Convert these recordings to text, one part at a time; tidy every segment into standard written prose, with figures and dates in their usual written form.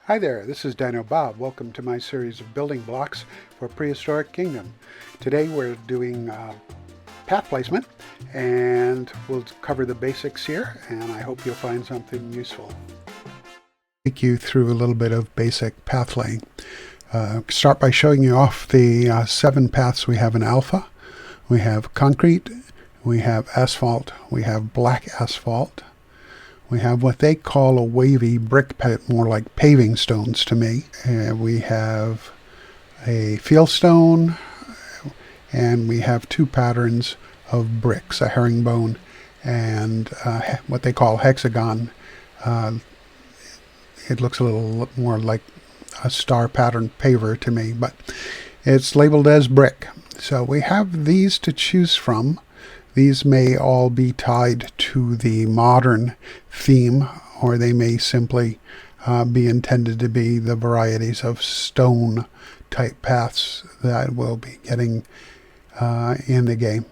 Hi there, this is Dino Bob. Welcome to my series of building blocks for Prehistoric Kingdom. Today we're doing path placement, and we'll cover the basics here, and I hope you'll find something useful. Take you through a little bit of basic path laying. Start by showing you off the 7 paths we have in Alpha. We have concrete, we have asphalt, we have black asphalt. We have what they call a wavy brick pit, more like paving stones to me. We have a fieldstone, and we have 2 patterns of bricks, a herringbone and what they call hexagon. It looks a little more like a star pattern paver to me, but it's labeled as brick. So we have these to choose from. These may all be tied to the modern theme, or they may simply be intended to be the varieties of stone type paths that we'll be getting in the game.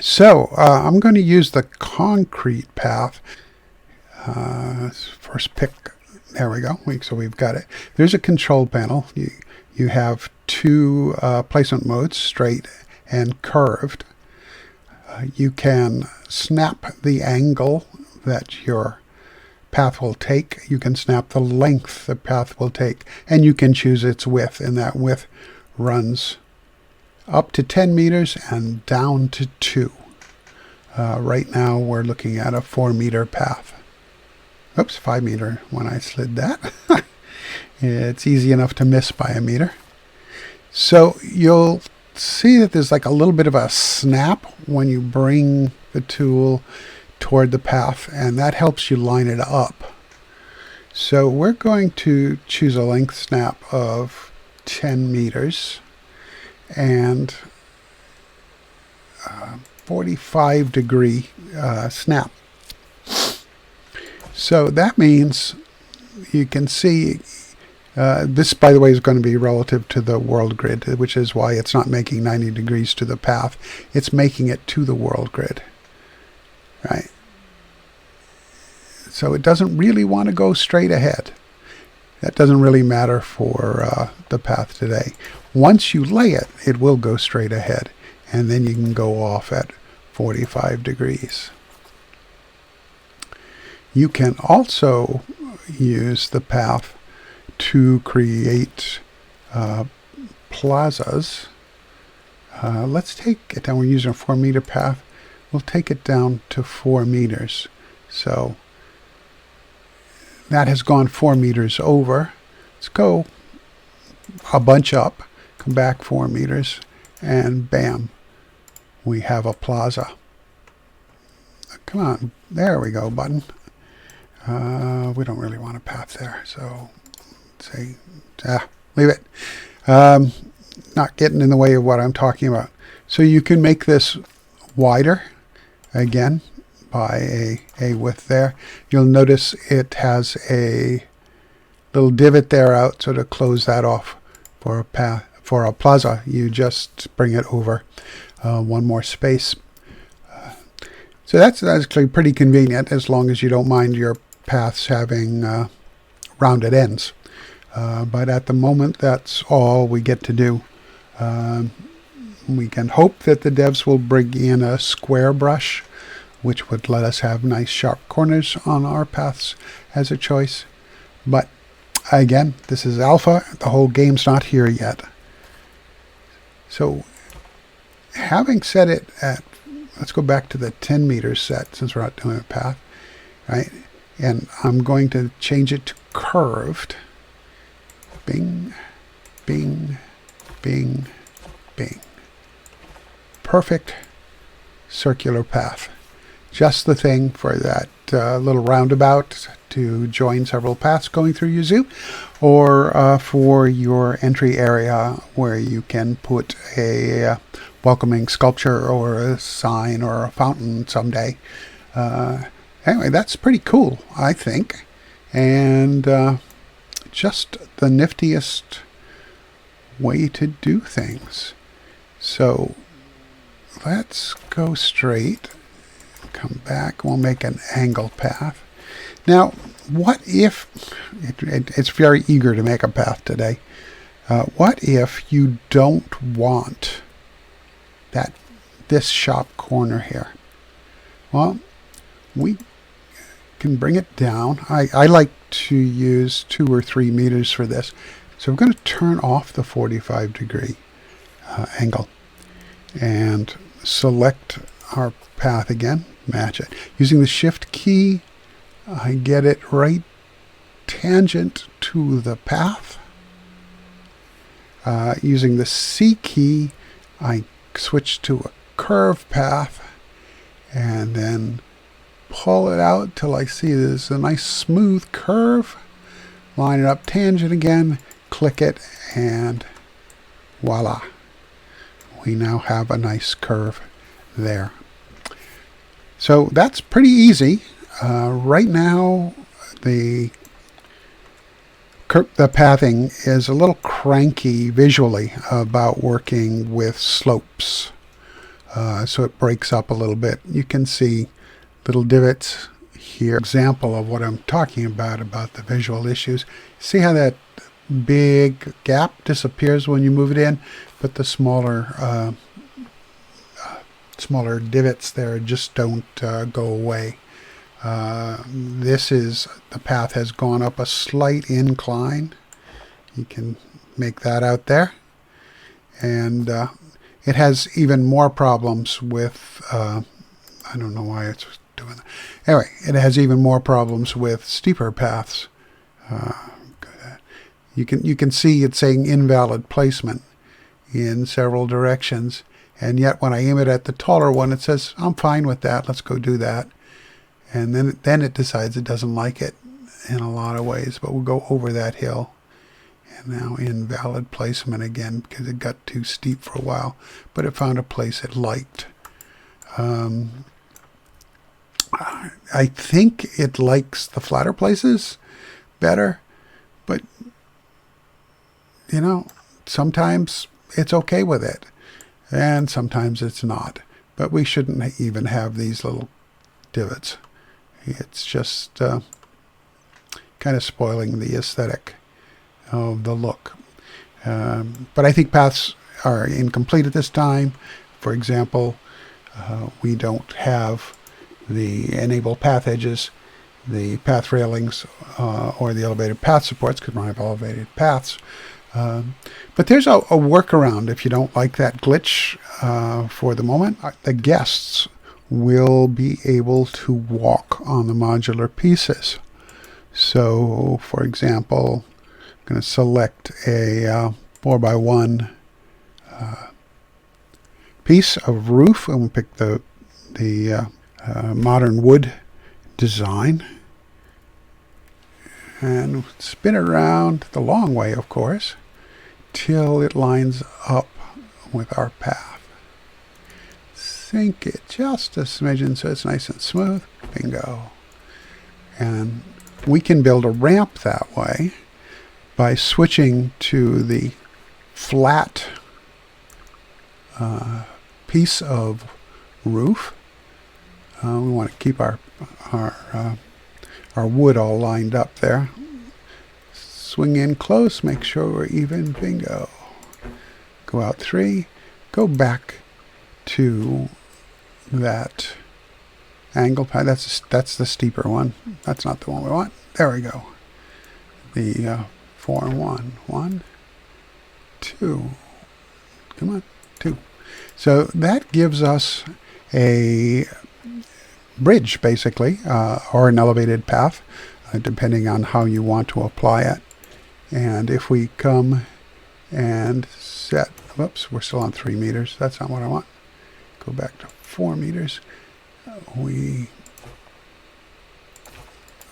So I'm going to use the concrete path. First pick, there we go. So we've got it. There's a control panel. You have 2 placement modes, straight and curved. You can snap the angle that your path will take. You can snap the length the path will take, and you can choose its width, and that width runs up to 10 meters and down to 2. Right now we're looking at a 4-meter path. Oops, 5 meter when I slid that. It's easy enough to miss by a meter. So you'll see that there's like a little bit of a snap when you bring the tool toward the path, and that helps you line it up. So we're going to choose a length snap of 10 meters and 45-degree snap. So that means you can see this, by the way, is going to be relative to the world grid, which is why it's not making 90 degrees to the path. It's making it to the world grid, right? So it doesn't really want to go straight ahead. That doesn't really matter for the path today. Once you lay it, it will go straight ahead, and then you can go off at 45 degrees. You can also use the path to create plazas. Let's take it down. We're using a 4-meter path. We'll take it down to 4 meters. So that has gone 4 meters over. Let's go a bunch up, come back 4 meters, and bam, we have a plaza. Come on, there we go, button. We don't really want a path there, so say, leave it. Not getting in the way of what I'm talking about. So you can make this wider again by a width there. You'll notice it has a little divot there out, so to close that off for a path, for a plaza, you just bring it over 1 more space. So that's actually pretty convenient, as long as you don't mind your paths having rounded ends. But at the moment, that's all we get to do. We can hope that the devs will bring in a square brush, which would let us have nice sharp corners on our paths as a choice. But again, this is alpha. The whole game's not here yet. So having set it at, let's go back to the 10 meter set, since we're not doing a path, right? And I'm going to change it to curved. Bing, bing, bing, bing. Perfect circular path. Just the thing for that little roundabout to join several paths going through your zoo, or for your entry area where you can put a welcoming sculpture or a sign or a fountain someday. Anyway, that's pretty cool, I think. And just the niftiest way to do things. So let's go straight, come back, we'll make an angle path. Now what if, it's very eager to make a path today. What if you don't want this sharp corner here? Well, we can bring it down. I like to use 2 or 3 meters for this. So we're going to turn off the 45-degree angle and select our path again, match it. Using the Shift key, I get it right tangent to the path. Using the C key, I switch to a curve path and then pull it out till I see there's a nice smooth curve. Line it up, tangent again, click it, and voila. We now have a nice curve there. So that's pretty easy. Right now, the pathing is a little cranky visually about working with slopes. So it breaks up a little bit. You can see little divots here. Example of what I'm talking about the visual issues. See how that big gap disappears when you move it in, but the smaller divots there just don't go away. The path has gone up a slight incline. You can make that out there. And it has even more problems with, I don't know why it's doing that. Anyway, it has even more problems with steeper paths. You can see it's saying invalid placement in several directions. And yet when I aim it at the taller one, it says, I'm fine with that. Let's go do that. And then it decides it doesn't like it in a lot of ways, but we'll go over that hill. And now invalid placement again because it got too steep for a while, but it found a place it liked. I think it likes the flatter places better, but sometimes it's okay with it, and sometimes it's not. But we shouldn't even have these little divots. It's just kind of spoiling the aesthetic of the look. But I think paths are incomplete at this time. For example, we don't have the enable path edges, the path railings, or the elevated path supports, because we don't have elevated paths. But there's a workaround if you don't like that glitch for the moment. The guests will be able to walk on the modular pieces. So, for example, I'm going to select a 4x1 piece of roof, and we'll pick the modern wood design and spin it around the long way, of course, till it lines up with our path. Sink it just a smidgen so it's nice and smooth. Bingo. And we can build a ramp that way by switching to the flat piece of roof. We want to keep our wood all lined up there. Swing in close, make sure we're even. Bingo. Go out 3. Go back to that angle pad. That's the steeper one. That's not the one we want. There we go. The 4 and 1. 1, 2. Come on, 2. So that gives us a bridge, basically, or an elevated path, depending on how you want to apply it. And if we come and set, whoops, we're still on 3 meters. That's not what I want. Go back to 4 meters. We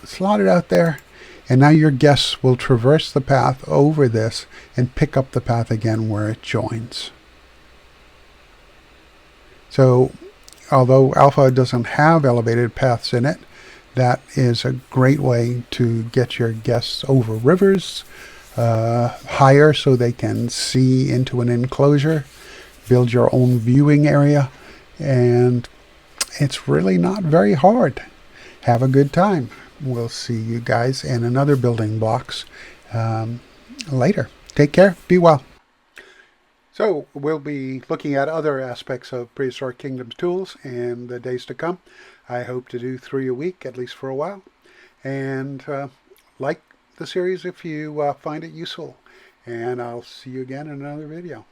slot it out there, and now your guests will traverse the path over this and pick up the path again where it joins. So although Alpha doesn't have elevated paths in it, that is a great way to get your guests over rivers higher so they can see into an enclosure, build your own viewing area, and it's really not very hard. Have a good time. we'll see you guys in another building blocks later. Take care. Be well. So we'll be looking at other aspects of Prehistoric Kingdom's tools in the days to come. I hope to do 3 a week, at least for a while. And like the series if you find it useful. And I'll see you again in another video.